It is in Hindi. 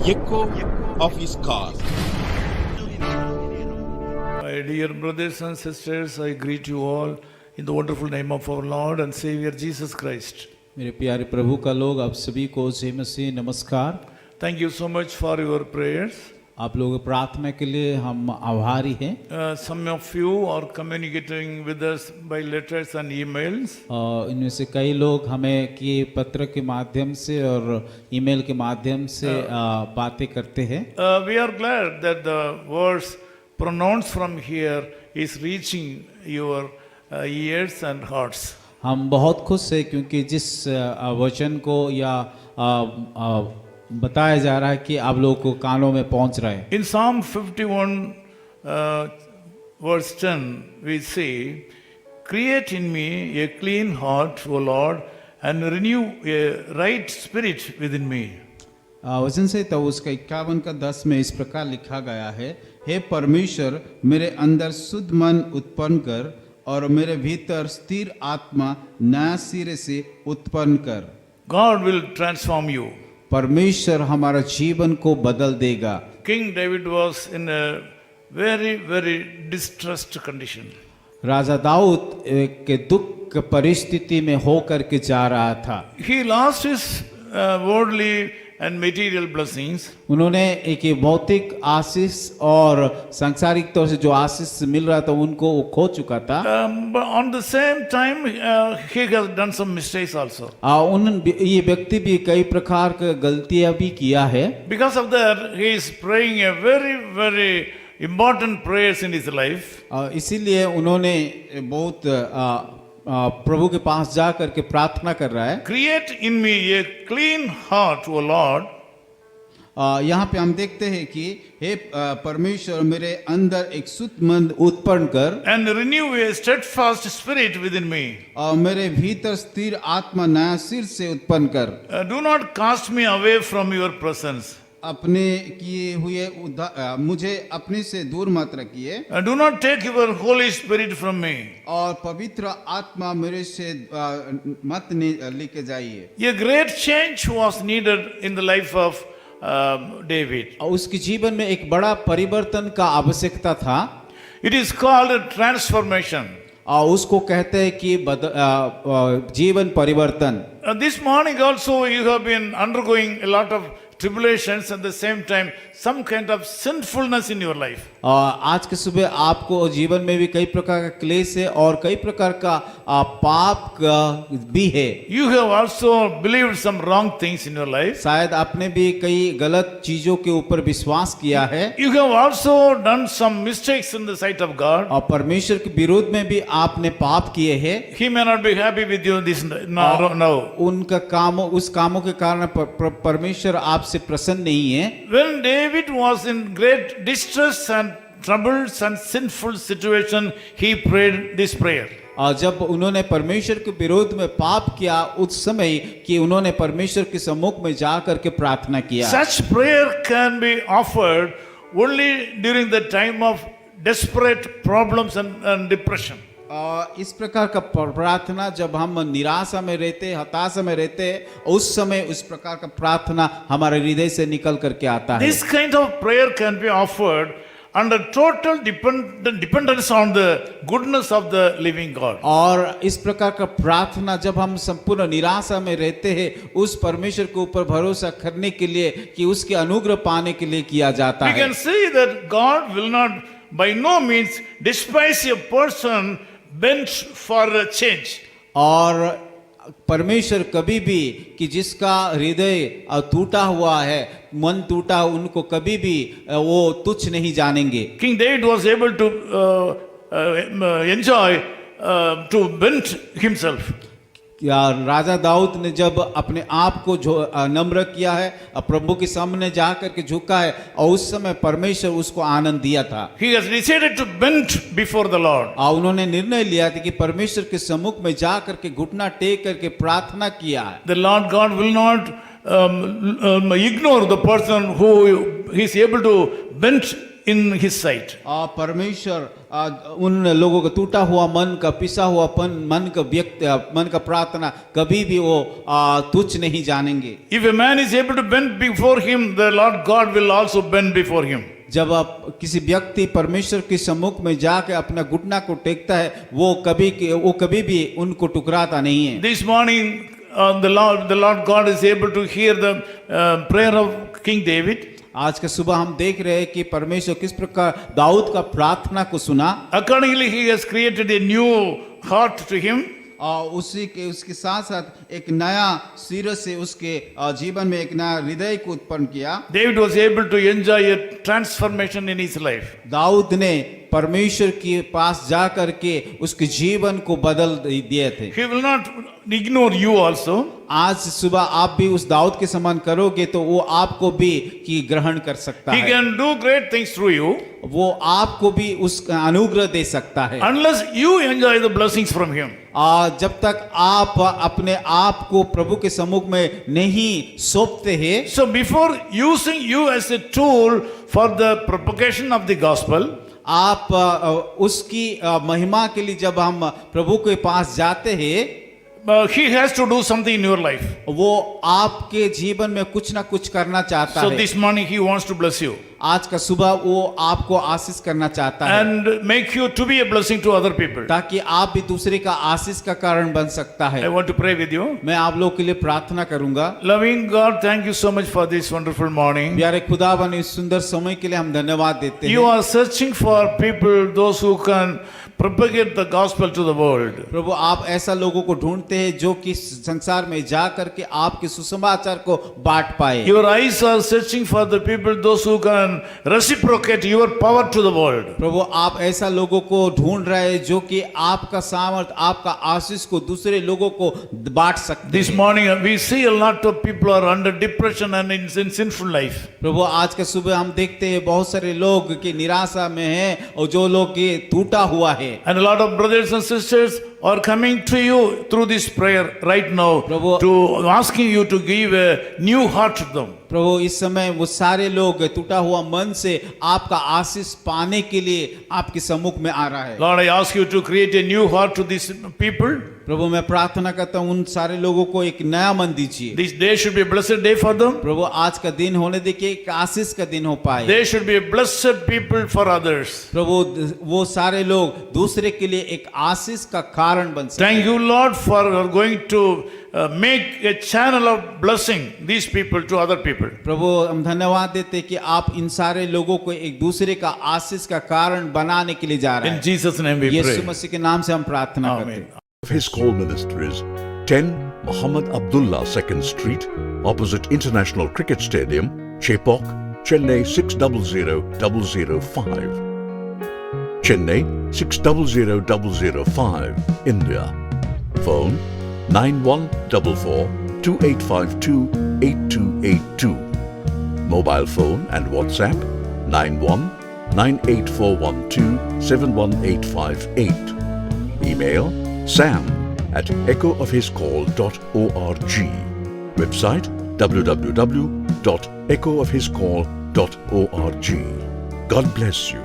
echo of his call. My dear brothers and sisters, I greet you all in the wonderful name of our Lord and Savior Jesus Christ. मेरे प्यारे प्रभु का लोग आप सभी को जय मसीह नमस्कार। Thank you so much for your prayers. आप लोगों की प्रार्थना के लिए हम आभारी हैं। Some of you are communicating with us by letters and emails. इनमें से कई लोग हमें कि पत्र के माध्यम से और ईमेल के माध्यम से बातें करते हैं। We are glad that the words pronounced from here is reaching your ears and hearts. हम बहुत खुश हैं क्योंकि जिस वचन को या बताया जा रहा है कि आप लोगों को कानों में पहुंच रहा है। In Psalm 51 verse 10 we say, "Create in me a clean heart, O Lord, and renew a right spirit within me." वचन से तो उसका 51 का 10 में इस प्रकार लिखा गया है, हे परमेश्वर मेरे अंदर शुद्ध मन उत्पन्न कर और मेरे भीतर स्थिर आत्मा नया सिरे से उत्पन्न कर। God will transform you. परमेश्वर हमारा जीवन को बदल देगा। King David was in a very distressed condition. राजा दाऊद के दुख परिस्थिति में होकर के जा रहा था। He lost his worldly and material blessings. उन्होंने एक भौतिक आशीष और सांसारिक तौर से जो आशीष मिल रहा था उनको वो खो चुका था। But on the same time, he has done some mistakes also. ये व्यक्ति भी कई प्रकार की गलतियां भी किया है। Because of that, he is praying a very important prayers in his life. इसीलिए उन्होंने बहुत प्रभु के पास जा करके प्रार्थना कर रहा है। Create in me a clean heart, O Lord. यहाँ पे हम देखते हैं कि हे परमेश्वर मेरे अंदर एक शुद्ध मन उत्पन्न कर And renew a steadfast spirit within me. और मेरे भीतर स्थिर आत्मा नया सिर से उत्पन्न कर। Do not cast me away from your presence. अपने किए हुए मुझे अपने से दूर मत रखिए। Do not take your Holy Spirit from me. और पवित्र आत्मा मेरे से मत लेके जाइए। A great change was needed in the life of David. उसके जीवन में एक बड़ा परिवर्तन का आवश्यकता था। It is called a transformation. उसको कहते हैं कि जीवन परिवर्तन। This morning also you have been undergoing a lot of tribulations, at the same time some kind of sinfulness in your life. आज के सुबह आपको जीवन में भी कई प्रकार का क्लेश है और कई प्रकार का पाप भी है। You have also believed some wrong things in your life. शायद आपने भी कई गलत चीजों के ऊपर विश्वास किया है। You have also done some mistakes in the sight of God. और परमेश्वर के विरोध में भी आपने पाप किए हैं। He may not be happy with you this now. उनका उस कामों के कारण परमेश्वर आपसे प्रसन्न नहीं है। When David was in great distress and troubles and sinful situation, he prayed this prayer. और जब उन्होंने परमेश्वर के विरोध में पाप किया उस समय कि उन्होंने परमेश्वर के सम्मुख में जा करके प्रार्थना किया। Such prayer can be offered only during the time of desperate problems and depression. इस प्रकार का प्रार्थना जब हम निराशा में रहते, हताशा में रहते, उस समय उस प्रकार का प्रार्थना हमारे हृदय से निकल करके आता है। This kind of prayer can be offered under total dependence on the goodness of the living God. और इस प्रकार का प्रार्थना जब हम संपूर्ण निराशा में रहते हैं उस परमेश्वर के ऊपर भरोसा करने के लिए कि उसके अनुग्रह पाने के लिए किया जाता We है। can see that God will not by no means despise a person bent for a change. और परमेश्वर कभी भी कि जिसका हृदय टूटा हुआ है, मन टूटा, उनको कभी भी वो तुच्छ नहीं जानेंगे। King David was able to enjoy to bend himself. या राजा दाऊद ने जब अपने आप को नम्र किया है, प्रभु के सामने जाकर के झुका है और उस समय परमेश्वर उसको आनंद दिया था। He has decided to bend before the Lord. और उन्होंने निर्णय लिया था कि परमेश्वर के सम्मुख में जाकर के घुटना टेक करके प्रार्थना किया है। The Lord God will not ignore the person who is able to bend in his sight. परमेश्वर उन लोगों का टूटा हुआ मन का, पिसा हुआ मन का प्रार्थना कभी भी वो तुच्छ नहीं जानेंगे। If a man is able to bend before him, the Lord God will also bend before him. जब आप किसी व्यक्ति परमेश्वर के सम्मुख में जाकर अपना घुटना को टेकता है, वो कभी भी उनको टुकराता नहीं है। This morning, the Lord God is able to hear the prayer of King David. आज का सुबह हम देख रहे हैं कि परमेश्वर किस प्रकार दाऊद का प्रार्थना को सुना। Accordingly, he has created a new heart to him. और उसके साथ साथ एक नया सिर से उसके जीवन में एक नया हृदय को उत्पन्न किया। David was able to enjoy a transformation in his life. Dawood ने परमेश्वर के पास जा करके उसके जीवन को बदल दिए थे। He will not ignore you also. आज सुबह आप भी उस दाऊद के समान करोगे तो वो आपको भी की ग्रहण कर सकता He है। can do great things through you. वो आपको भी उसका अनुग्रह दे सकता है। Unless you enjoy the blessings from him. जब तक आप अपने आप को प्रभु के सम्मुख में नहीं सौंपते हैं। So before using you as a tool for the propagation of the gospel, आप उसकी महिमा के लिए जब हम प्रभु के पास जाते हैं, he has to do something in your life. वो आपके जीवन में कुछ ना कुछ करना चाहता So है। this morning he wants to bless you आज का सुबह वो आपको आशीष करना चाहता है, and make you to be a blessing to other people. ताकि आप भी दूसरे का आशीष का कारण बन सकता I है। want to pray with you. मैं आप लोग के लिए प्रार्थना करूंगा। Loving God, thank you so much for this wonderful morning. प्यारे खुदावन, इस सुंदर समय के लिए हम धन्यवाद देते You हैं। are searching for people, those who can propagate the gospel to the world. प्रभु, आप ऐसा लोगों को ढूंढते हैं जो कि संसार में जा करके आपके सुसमाचार को बांट पाए। Your eyes are searching for the people, those who can reciprocate your power to the world. प्रभु, आप ऐसा लोगों को ढूंढ रहे हैं जो कि आपका सामर्थ, आपका आशीष को दूसरे लोगों को बांट सकते This हैं। morning we see a lot of people are under depression and in sinful life. प्रभु, आज का सुबह हम देखते हैं बहुत सारे लोग की निराशा में हैं और जो लोग के टूटा हुआ है। And a lot of brothers and sisters are coming to you through this prayer right now Prabhu, to asking you to give a new heart to them. प्रभु, इस समय वो सारे लोग टूटा हुआ मन से आपका आशीष पाने के लिए आपके सम्मुख में आ रहा है। Lord, I ask you to create a new heart to these people. प्रभु, मैं प्रार्थना करता हूँ उन सारे लोगों को एक नया मन दीजिए। This day should be a blessed day for them. प्रभु, आज का दिन होने देखिए एक आशीष का दिन हो पाए। They should be a blessed people for others. प्रभु, वो सारे लोग दूसरे के लिए एक आशीष का कारण बन सके। Thank you, Lord, for going to make a channel of blessing these people to other people. प्रभु, हम धन्यवाद देते हैं कि आप इन सारे लोगों को एक दूसरे का आशीष का कारण बनाने के लिए जा रहे In हैं। Jesus' name we Yeshu pray. मसीह के नाम से हम प्रार्थना करते Amen. हैं। His call ministries 10 Muhammad Abdullah 2nd Street, opposite International Cricket Stadium, Chepauk, Chennai 600005. Chennai 600005, India. Phone 9144 2852 8282. Mobile phone and WhatsApp 91 98412 71858. Email sam@echoofhiscall.org. Website www.echoofhiscall.org. God bless you.